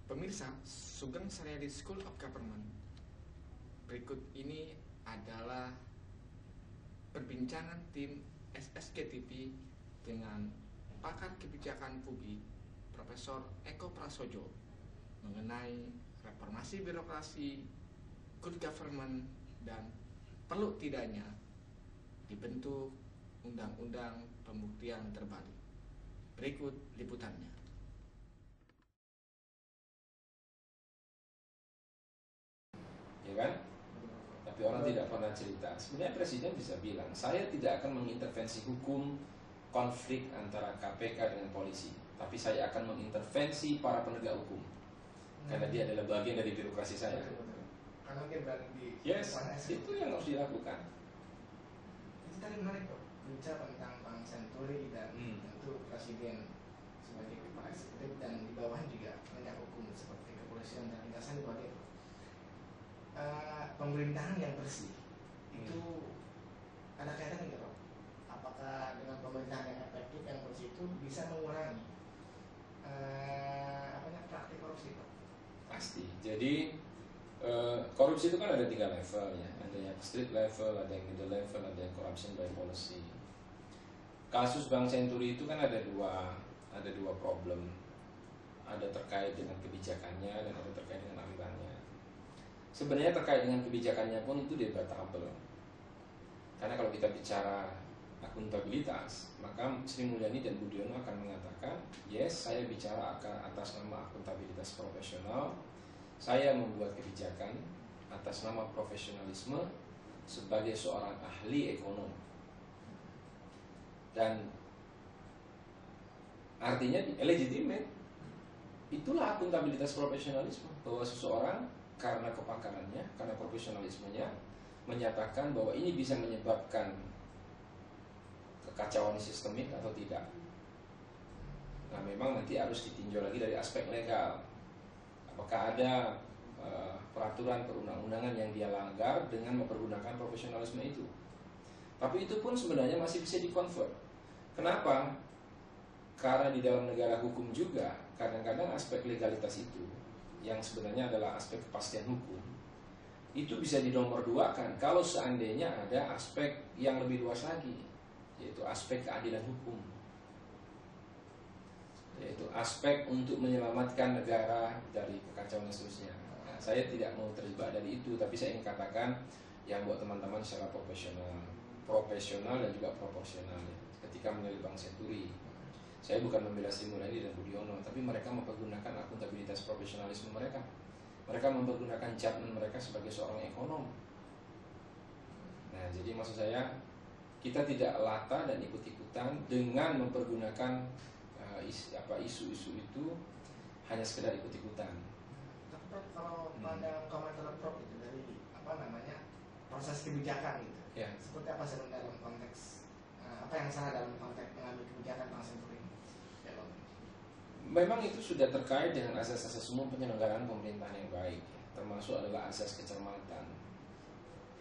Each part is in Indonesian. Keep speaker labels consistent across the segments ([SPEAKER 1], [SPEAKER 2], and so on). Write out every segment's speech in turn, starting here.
[SPEAKER 1] Pemirsa, Sugeng Suryadi School of Government. Berikut ini adalah perbincangan tim SSG TV dengan pakar kebijakan publik Profesor Eko Prasojo mengenai reformasi birokrasi, good government, dan perlu tidaknya dibentuk undang-undang pembuktian terbalik. Berikut liputannya.
[SPEAKER 2] Ya kan? Tapi orang tidak pernah cerita. Sebenarnya Presiden bisa bilang, saya tidak akan mengintervensi hukum konflik antara KPK dengan polisi, tapi saya akan mengintervensi para penegak hukum karena dia adalah bagian dari birokrasi saya.
[SPEAKER 1] Karena dia berada di
[SPEAKER 2] itu yang harus dilakukan.
[SPEAKER 1] Itu tadi menarik kok, bicara tentang Bank Senturi dan tentu Presiden sebagai kepala eksekutif dan di bawah juga penegak hukum seperti kepolisian dan kejaksaan sebagai pemerintahan yang bersih itu ada kaitannya nggak Pak? Apakah dengan pemerintahan yang efektif yang bersih itu bisa mengurangi praktik korupsi Pak?
[SPEAKER 2] Pasti. Jadi korupsi itu kan ada 3 level ya. Ada yang street level, ada yang middle level, ada yang corruption by policy. Kasus Bank Senturi itu kan ada dua problem. Ada terkait dengan kebijakannya dan ada terkait dengan alirannya. Sebenarnya terkait dengan kebijakannya pun itu debatable. Karena kalau kita bicara akuntabilitas, maka Sri Mulyani dan Budiono akan mengatakan, yes, saya bicara atas nama akuntabilitas profesional, saya membuat kebijakan atas nama profesionalisme sebagai seorang ahli ekonom. Dan artinya legitimate. Itulah akuntabilitas profesionalisme, bahwa seseorang karena kepakarannya, karena profesionalismenya menyatakan bahwa ini bisa menyebabkan kekacauan sistemik atau tidak. Nah, memang nanti harus ditinjau lagi dari aspek legal. Apakah ada peraturan perundang-undangan yang dia langgar dengan mempergunakan profesionalisme itu. Tapi itu pun sebenarnya masih bisa di-convert. Kenapa? Karena di dalam negara hukum juga kadang-kadang aspek legalitas itu, yang sebenarnya adalah aspek kepastian hukum, itu bisa dinomorduakan kalau seandainya ada aspek yang lebih luas lagi, yaitu aspek keadilan hukum, yaitu aspek untuk menyelamatkan negara dari kekacauan dan seterusnya. Nah, saya tidak mau terjebak dari itu, tapi saya ingin katakan yang buat teman-teman secara profesional dan juga proporsional ya. Ketika menilai Bank Senturi, saya bukan membela Sri Mulyani dan Budiono, tapi mereka mempergunakan akuntabilitas profesionalisme mereka. Mereka mempergunakan judgment mereka sebagai seorang ekonom. Nah, jadi maksud saya, kita tidak lata dan ikut-ikutan dengan mempergunakan isu-isu itu hanya sekedar ikut-ikutan.
[SPEAKER 1] Tapi kalau pada komentar Prof itu dari proses kebijakan gitu,
[SPEAKER 2] ya.
[SPEAKER 1] Seperti apa sih dalam konteks apa yang salah dalam konteks mengambil kebijakan Bank Senturi?
[SPEAKER 2] Memang itu sudah terkait dengan asas-asas umum penyelenggaraan pemerintahan yang baik, termasuk adalah asas kecermatan.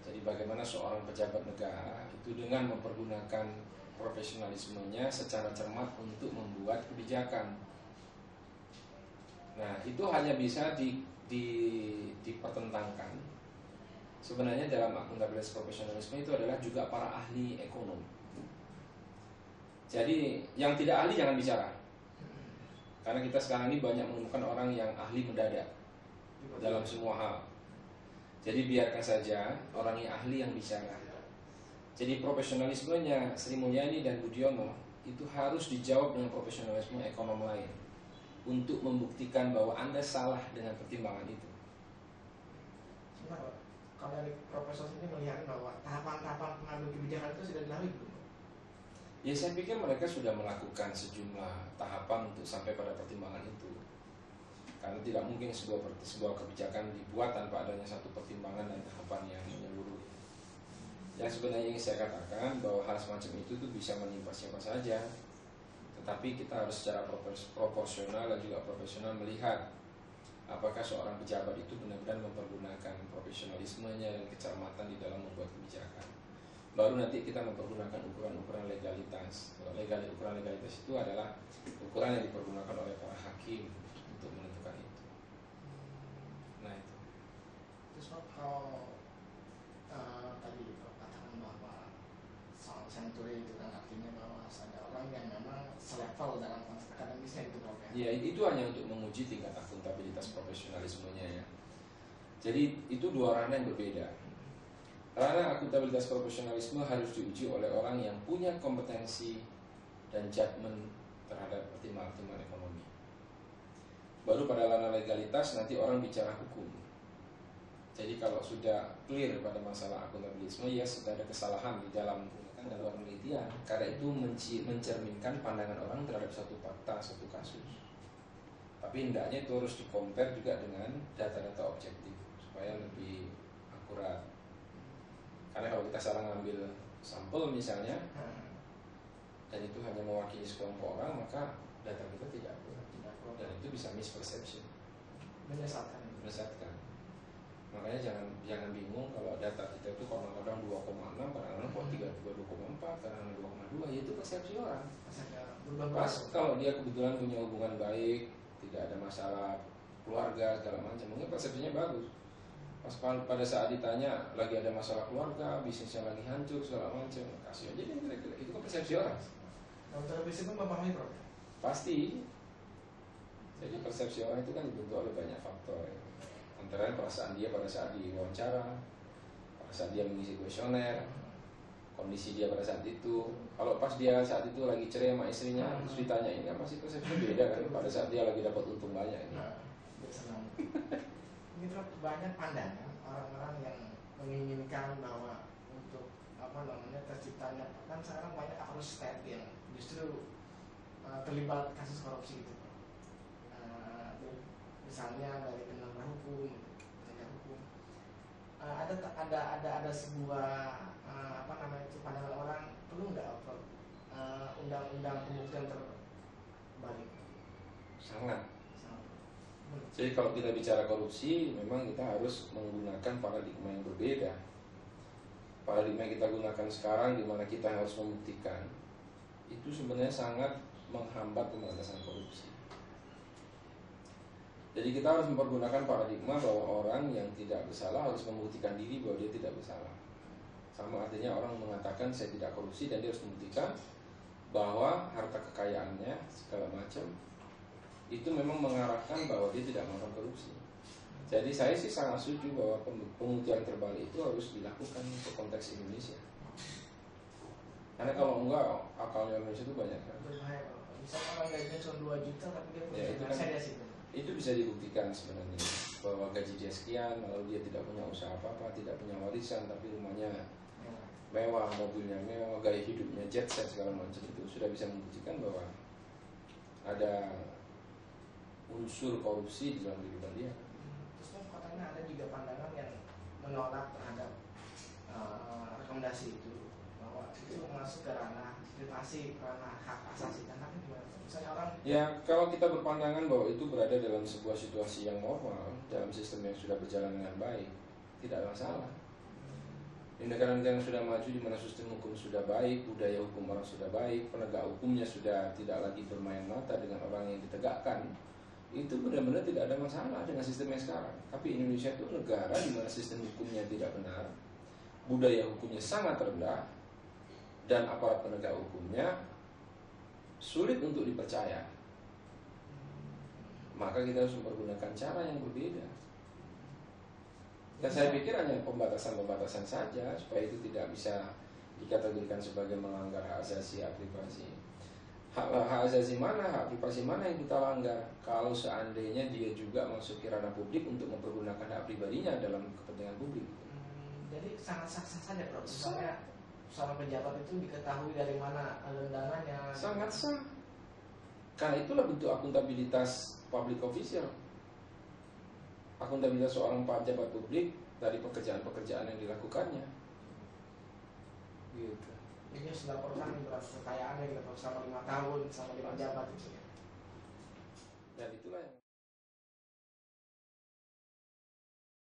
[SPEAKER 2] Jadi bagaimana seorang pejabat negara itu dengan mempergunakan profesionalismenya secara cermat untuk membuat kebijakan. Nah, itu hanya bisa dipertentangkan. Sebenarnya dalam akuntabilitas profesionalisme itu adalah juga para ahli ekonom. Jadi yang tidak ahli jangan bicara. Karena kita sekarang ini banyak menemukan orang yang ahli mendadak dalam semua hal. Jadi biarkan saja orang yang ahli yang bicara. Jadi profesionalismenya Sri Mulyani dan Budiono itu harus dijawab dengan profesionalisme ekonom lain untuk membuktikan bahwa Anda salah dengan pertimbangan itu.
[SPEAKER 1] Sebenarnya kalau dari Profesor ini melihat bahwa tahapan-tahapan pengambil kebijakan itu sudah dilalui belum?
[SPEAKER 2] Ya, saya pikir mereka sudah melakukan sejumlah tahapan untuk sampai pada pertimbangan itu. Karena tidak mungkin sebuah kebijakan dibuat tanpa adanya satu pertimbangan dan tahapan yang menyeluruh. Yang sebenarnya ingin saya katakan bahwa hal semacam itu tuh bisa menimpa siapa saja. Tetapi kita harus secara proporsional dan juga profesional melihat apakah seorang pejabat itu benar-benar mempergunakan profesionalismenya dan kecermatan di dalam membuat kebijakan. Baru nanti kita mempergunakan ukuran-ukuran legalitas. Ukuran legalitas itu adalah ukuran yang dipergunakan oleh para hakim untuk menentukan itu.
[SPEAKER 1] Kalau tadi Prof katakan bahwa soal senturi itu kan artinya bahwa ada orang yang memang selevel dalam konteks akademisnya itu Prof ya.
[SPEAKER 2] Ya, itu hanya untuk menguji tingkat akuntabilitas profesionalismenya ya. Jadi itu dua ranah yang berbeda. Ranah akuntabilitas profesionalisme harus diuji oleh orang yang punya kompetensi dan judgement terhadap pertimbangan-pertimbangan ekonomi. Baru pada ranah legalitas nanti orang bicara hukum. Jadi kalau sudah clear pada masalah akuntabilisme, ya sudah ada kesalahan di dalam penelitian. Karena itu mencerminkan pandangan orang terhadap suatu fakta, suatu kasus. Tapi hendaknya itu harus di-compare juga dengan data-data objektif supaya lebih akurat. Karena kalau kita salah ngambil sampel misalnya, dan itu hanya mewakili sekelompok orang, maka data kita tidak akurat. Dan itu bisa misperception, menyesatkan. Makanya jangan bingung kalau data kita itu kadang-kadang 2,6, kadang-kadang kok 2,4, kadang-kadang 2,2, ya itu persepsi orang. Pas kalau dia kebetulan punya hubungan baik, tidak ada masalah keluarga segala macam, mungkin persepsinya bagus. Pas pada saat ditanya lagi ada masalah keluarga, bisnisnya lagi hancur segala macam, kasih aja dia kira-kira. Itu kan persepsi orang.
[SPEAKER 1] Kalau bisnis pun memahami Prof.
[SPEAKER 2] Pasti. Jadi persepsi orang itu kan dibentuk oleh banyak faktor ya. Antara perasaan dia pada saat diwawancara, pada saat dia mengisi kuesioner, kondisi dia pada saat itu. Kalau pas dia saat itu lagi cerai sama istrinya, terus ditanya ini kan masih persepsi beda kan pada saat dia lagi dapat untung banyak ini.
[SPEAKER 1] Ini Prof, banyak pandangan orang-orang yang menginginkan bahwa untuk terciptanya kan sekarang banyak arus state yang justru terlibat kasus korupsi gitu. Misalnya dari penegak hukum, ada sebuah pandangan orang, perlu nggak undang-undang pembuktian terbalik?
[SPEAKER 2] Sangat. Jadi kalau kita bicara korupsi, memang kita harus menggunakan paradigma yang berbeda. Paradigma yang kita gunakan sekarang, di mana kita harus membuktikan, itu sebenarnya sangat menghambat pemberantasan korupsi. Jadi kita harus mempergunakan paradigma bahwa orang yang tidak bersalah harus membuktikan diri bahwa dia tidak bersalah. Sama artinya orang mengatakan saya tidak korupsi dan dia harus membuktikan bahwa harta kekayaannya segala macam itu memang mengarahkan bahwa dia tidak melakukan korupsi. Jadi saya sih sangat setuju bahwa pembuktian terbalik itu harus dilakukan untuk konteks Indonesia. Karena kalau enggak akalnya Indonesia itu banyak kan.
[SPEAKER 1] Misalnya orang gajinya cuma 2 juta tapi dia punya
[SPEAKER 2] itu bisa dibuktikan sebenarnya bahwa gaji dia sekian, lalu dia tidak punya usaha apa-apa, tidak punya warisan, tapi rumahnya mewah, mobilnya mewah, gaya hidupnya jet set segala macam, itu sudah bisa membuktikan bahwa ada unsur korupsi di dalam kehidupan dia.
[SPEAKER 1] Terus katanya ada juga pandangan yang menolak terhadap rekomendasi itu, bahwa itu masuk ke ranah privasi, ranah hak asasi. Dan gimana? Misalnya orang
[SPEAKER 2] ya, kalau kita berpandangan bahwa itu berada dalam sebuah situasi yang normal, dalam sistem yang sudah berjalan dengan baik, tidak ada masalah. Di negara-negara yang sudah maju, di mana sistem hukum sudah baik, budaya hukum orang sudah baik, penegak hukumnya sudah tidak lagi bermain mata dengan orang yang ditegakkan, itu benar-benar tidak ada masalah dengan sistem yang sekarang. Tapi Indonesia itu negara di mana sistem hukumnya tidak benar, budaya hukumnya sangat rendah, dan aparat penegak hukumnya sulit untuk dipercaya. Maka kita harus mempergunakan cara yang berbeda. Dan saya pikir hanya pembatasan-pembatasan saja supaya itu tidak bisa dikategorikan sebagai melanggar hak asasi, hak privasi. Hak asasi mana, hak privasi mana yang kita langgar? Kalau seandainya dia juga masuk ke ranah publik untuk mempergunakan hak pribadinya dalam kepentingan publik.
[SPEAKER 1] Jadi sangat sah-sah saja Prof. Misalnya seorang pejabat itu diketahui dari mana dananya.
[SPEAKER 2] Sangat sah. Karena itulah bentuk akuntabilitas public official. Akuntabilitas seorang pejabat publik dari pekerjaan-pekerjaan yang dilakukannya. Gitu.
[SPEAKER 1] Jadi harus dilaporkan berapa kekayaannya selama 5 tahun, selama 5 jabat. Dan
[SPEAKER 2] itulah yang